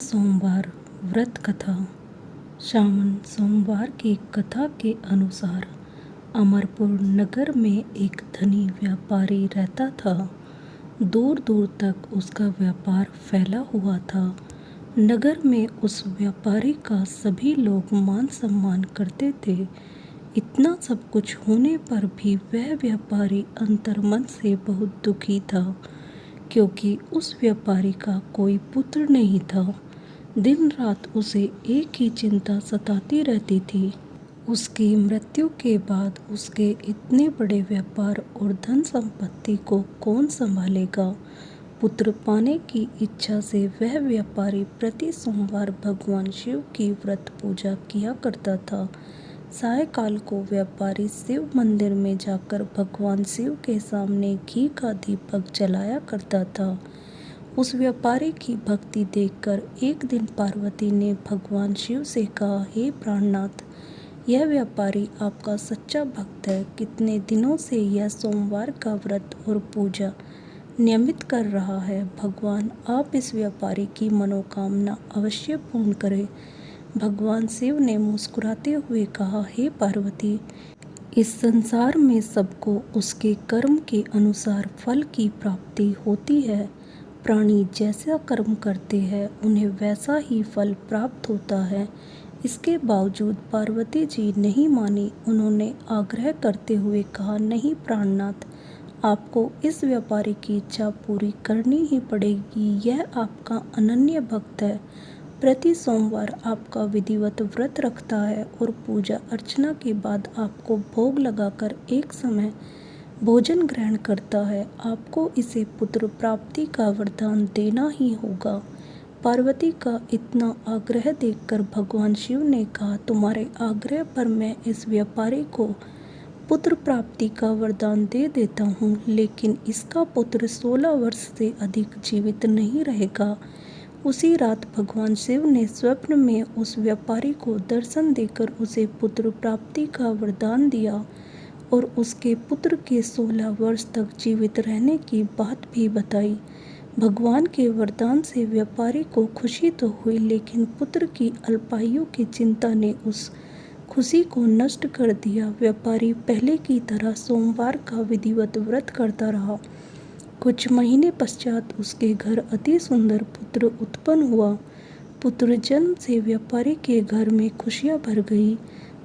सोमवार व्रत कथा। श्रावण सोमवार की कथा के अनुसार अमरपुर नगर में एक धनी व्यापारी रहता था। दूर दूर तक उसका व्यापार फैला हुआ था। नगर में उस व्यापारी का सभी लोग मान सम्मान करते थे। इतना सब कुछ होने पर भी वह व्यापारी अंतर्मन से बहुत दुखी था, क्योंकि उस व्यापारी का कोई पुत्र नहीं था। दिन रात उसे एक ही चिंता सताती रहती थी। उसकी मृत्यु के बाद उसके इतने बड़े व्यापार और धन संपत्ति को कौन संभालेगा। पुत्र पाने की इच्छा से वह व्यापारी प्रति सोमवार भगवान शिव की व्रत पूजा किया करता था। सायकाल को व्यापारी शिव मंदिर में जाकर भगवान शिव के सामने घी का दीपक जलाया करता था। उस व्यापारी की भक्ति देखकर एक दिन पार्वती ने भगवान शिव से कहा, हे प्राणनाथ, यह व्यापारी आपका सच्चा भक्त है। कितने दिनों से यह सोमवार का व्रत और पूजा नियमित कर रहा है। भगवान आप इस व्यापारी की मनोकामना अवश्य पूर्ण करें। भगवान शिव ने मुस्कुराते हुए कहा, हे पार्वती, इस संसार में सबको उसके कर्म के अनुसार फल की प्राप्ति होती है। प्राणी जैसा कर्म करते हैं उन्हें वैसा ही फल प्राप्त होता है। इसके बावजूद पार्वती जी नहीं मानी। उन्होंने आग्रह करते हुए कहा, नहीं प्राणनाथ, आपको इस व्यापारी की इच्छा पूरी करनी ही पड़ेगी। यह आपका अनन्य भक्त है। प्रति सोमवार आपका विधिवत व्रत रखता है और पूजा अर्चना के बाद आपको भोग लगाकर एक समय भोजन ग्रहण करता है। आपको इसे पुत्र प्राप्ति का वरदान देना ही होगा। पार्वती का इतना आग्रह देखकर भगवान शिव ने कहा, तुम्हारे आग्रह पर मैं इस व्यापारी को पुत्र प्राप्ति का वरदान दे देता हूँ, लेकिन इसका पुत्र 16 वर्ष से अधिक जीवित नहीं रहेगा। उसी रात भगवान शिव ने स्वप्न में उस व्यापारी को दर्शन देकर उसे पुत्र प्राप्ति का वरदान दिया और उसके पुत्र के 16 वर्ष तक जीवित रहने की बात भी बताई। भगवान के वरदान से व्यापारी को खुशी तो हुई, लेकिन पुत्र की अल्पायु की चिंता ने उस खुशी को नष्ट कर दिया। व्यापारी पहले की तरह सोमवार का विधिवत व्रत करता रहा। कुछ महीने पश्चात उसके घर अति सुंदर पुत्र उत्पन्न हुआ। पुत्र जन्म से व्यापारी के घर में खुशियां भर गई।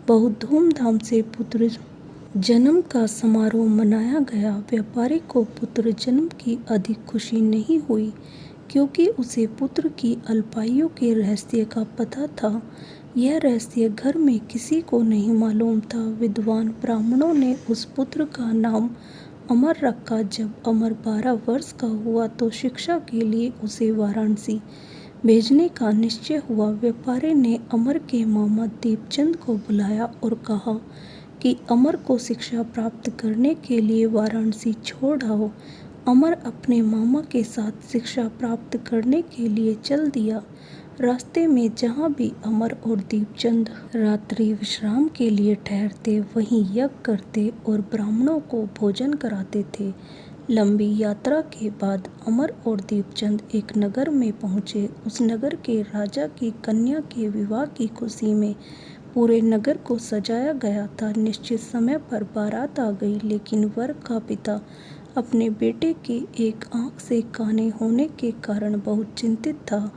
बहुत धूमधाम से पुत्र जन्म का समारोह मनाया गया। व्यापारी को पुत्र जन्म की अधिक खुशी नहीं हुई, क्योंकि उसे पुत्र की अल्पायु के रहस्य का पता था। यह रहस्य घर में किसी को नहीं मालूम था। विद्वान ब्राह्मणों ने उस पुत्र का नाम अमर रखा। जब अमर 12 वर्ष का हुआ तो शिक्षा के लिए उसे वाराणसी भेजने का निश्चय हुआ। व्यापारी ने अमर के मामा दीपचंद को बुलाया और कहा कि अमर को शिक्षा प्राप्त करने के लिए वाराणसी छोड़ आओ। अमर अपने मामा के साथ शिक्षा प्राप्त करने के लिए चल दिया। रास्ते में जहाँ भी अमर और दीपचंद रात्रि विश्राम के लिए ठहरते, वहीं यज्ञ करते और ब्राह्मणों को भोजन कराते थे। लंबी यात्रा के बाद अमर और दीपचंद एक नगर में पहुँचे। उस नगर के राजा की कन्या के विवाह की खुशी में पूरे नगर को सजाया गया था। निश्चित समय पर बारात आ गई, लेकिन वर का पिता अपने बेटे के एक आंख से काने होने के कारण बहुत चिंतित था।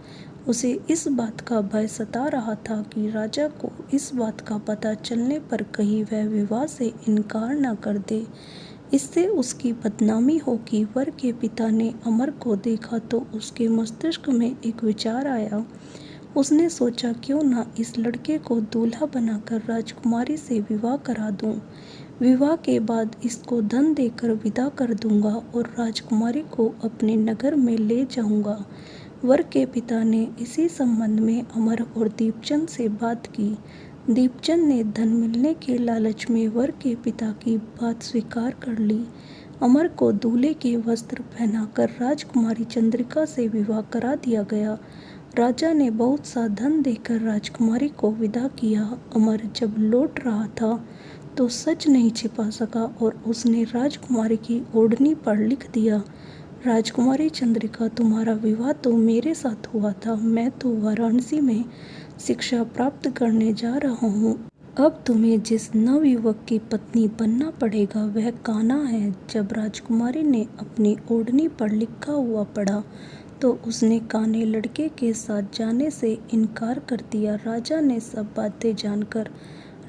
उसे इस बात का भय सता रहा था कि राजा को इस बात का पता चलने पर कहीं वह विवाह से इनकार न कर दे, इससे उसकी बदनामी होगी। वर के पिता ने अमर को देखा तो उसके मस्तिष्क में एक विचार आया। उसने सोचा, क्यों ना इस लड़के को दूल्हा बनाकर राजकुमारी से विवाह करा दूं। विवाह के बाद इसको धन देकर विदा कर दूंगा और राजकुमारी को अपने नगर में ले जाऊंगा। वर के पिता ने इसी संबंध में अमर और दीपचंद से बात की। दीपचंद ने धन मिलने के लालच में वर के पिता की बात स्वीकार कर ली। अमर को दूल्हे के वस्त्र पहनाकर राजकुमारी चंद्रिका से विवाह करा दिया गया। राजा ने बहुत सा धन देकर राजकुमारी को विदा किया। अमर जब लौट रहा था तो सच नहीं छिपा सका और उसने राजकुमारी की ओढ़नी पर लिख दिया, राजकुमारी चंद्रिका, तुम्हारा विवाह तो मेरे साथ हुआ था। मैं तो वाराणसी में शिक्षा प्राप्त करने जा रहा हूँ। अब तुम्हें जिस नवयुवक की पत्नी बनना पड़ेगा वह कान्हा है। जब राजकुमारी ने अपनी ओढ़नी पर लिखा हुआ पढ़ा तो उसने कान्हे लड़के के साथ जाने से इनकार कर दिया। राजा ने सब बातें जानकर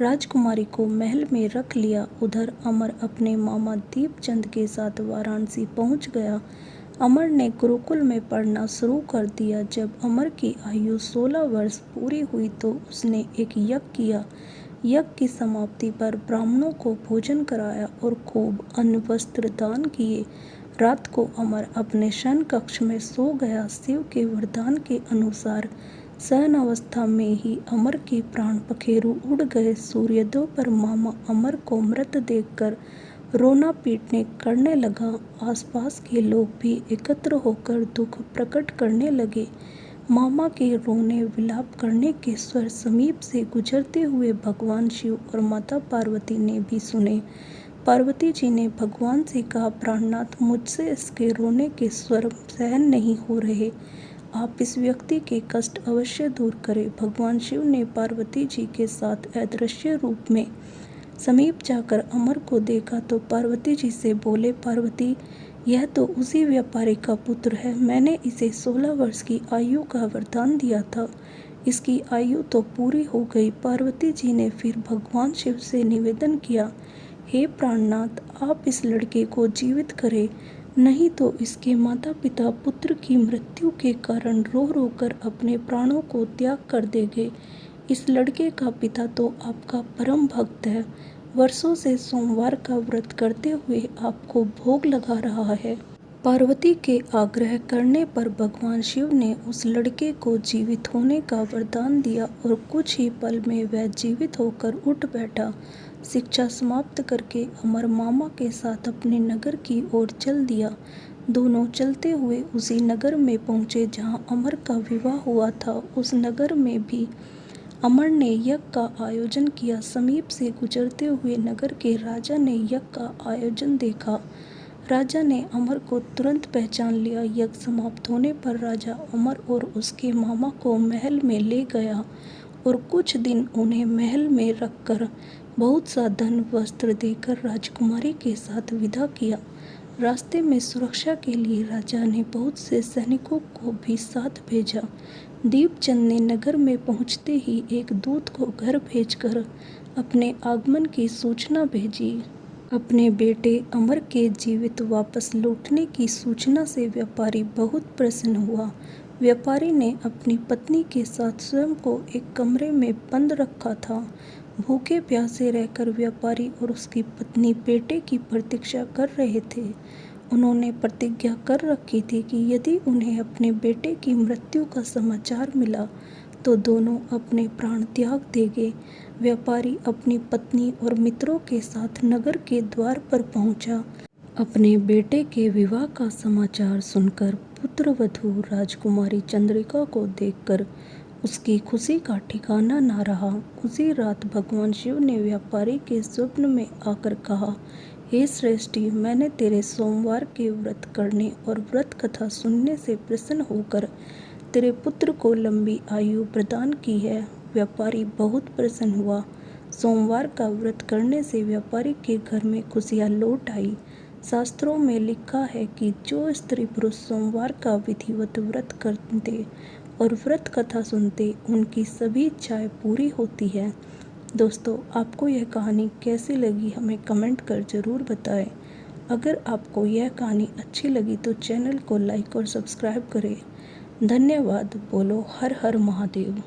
राजकुमारी को महल में रख लिया। उधर अमर अपने मामा दीपचंद के साथ वाराणसी पहुंच गया। अमर ने गुरुकुल में पढ़ना शुरू कर दिया। जब अमर की आयु 16 वर्ष पूरी हुई तो उसने एक यज्ञ किया। यज्ञ की समाप्ति पर ब्राह्मणों को भोजन कराया और खूब अन्न वस्त्र दान किए। रात को अमर अपने शयन कक्ष में सो गया। शिव के वरदान के अनुसार शयन अवस्था में ही अमर के प्राण पखेरु उड़ गए। सूर्योदय पर मामा अमर को मृत देखकर रोना पीटने करने लगा। आसपास के लोग भी एकत्र होकर दुख प्रकट करने लगे। मामा के रोने विलाप करने के स्वर समीप से गुजरते हुए भगवान शिव और माता पार्वती ने भी सुने। पार्वती जी ने भगवान से कहा, प्राणनाथ, मुझसे इसके रोने के स्वर सहन नहीं हो रहे। आप इस व्यक्ति के कष्ट अवश्य दूर करें। भगवान शिव ने पार्वती जी के साथ अदृश्य रूप में समीप जाकर अमर को देखा तो पार्वती जी से बोले, पार्वती, यह तो उसी व्यापारी का पुत्र है। मैंने इसे 16 वर्ष की आयु का वरदान दिया था। इसकी आयु तो पूरी हो गई। पार्वती जी ने फिर भगवान शिव से निवेदन किया, हे प्राणनाथ, आप इस लड़के को जीवित करें, नहीं तो इसके माता पिता पुत्र की मृत्यु के कारण रो रो कर अपने प्राणों को त्याग कर देंगे। इस लड़के का पिता तो आपका परम भक्त है, वर्षों से सोमवार का व्रत करते हुए आपको भोग लगा रहा है। पार्वती के आग्रह करने पर भगवान शिव ने उस लड़के को जीवित होने का वरदान दिया और कुछ ही पल में वह जीवित होकर उठ बैठा। शिक्षा समाप्त करके अमर मामा के साथ अपने नगर की ओर चल दिया। दोनों चलते हुए उसी नगर में पहुंचे जहां अमर का विवाह हुआ था। उस नगर में भी अमर ने यज्ञ का आयोजन किया। समीप से गुजरते हुए नगर के राजा ने यज्ञ का आयोजन देखा। राजा ने अमर को तुरंत पहचान लिया। यज्ञ समाप्त होने पर राजा अमर और उसके मामा को महल में ले गया और कुछ दिन उन्हें महल में रखकर बहुत सा धन वस्त्र देकर राजकुमारी के साथ विदा किया। रास्ते में सुरक्षा के लिए राजा ने बहुत से सैनिकों को भी साथ भेजा। दीपचंद ने नगर में पहुंचते ही एक दूत को घर भेजकर अपने आगमन की सूचना भेजी। अपने बेटे अमर के जीवित वापस लौटने की सूचना से व्यापारी बहुत प्रसन्न हुआ। व्यापारी ने अपनी पत्नी के साथ स्वयं को एक कमरे में बंद रखा था। भूखे प्यासे रहकर व्यापारी और उसकी पत्नी बेटे की प्रतीक्षा कर रहे थे। उन्होंने प्रतिज्ञा कर रखी थी कि यदि उन्हें अपने बेटे की मृत्यु का समाचार मिला तो दोनों अपने प्राण त्याग देंगे। व्यापारी अपनी पत्नी और मित्रों के साथ नगर के द्वार पर पहुंचा। अपने बेटे के विवाह का समाचार सुनकर पुत्रवधू राजकुमारी चंद्रिका को देखकर उसकी खुशी का ठिकाना ना रहा। उसी रात भगवान शिव ने व्यापारी के स्वप्न में आकर कहा, हे श्रेष्ठी, मैंने तेरे सोमवार के व्रत करने और व्रत कथा सुनने से प्रसन्न होकर तेरे पुत्र को लंबी आयु प्रदान की है। व्यापारी बहुत प्रसन्न हुआ। सोमवार का व्रत करने से व्यापारी के घर में खुशियाँ लौट आई। शास्त्रों में लिखा है कि जो स्त्री पुरुष सोमवार का विधिवत व्रत करते और व्रत कथा सुनते उनकी सभी इच्छाएं पूरी होती है। दोस्तों, आपको यह कहानी कैसी लगी हमें कमेंट कर ज़रूर बताएं। अगर आपको यह कहानी अच्छी लगी तो चैनल को लाइक और सब्सक्राइब करें। धन्यवाद। बोलो हर हर महादेव।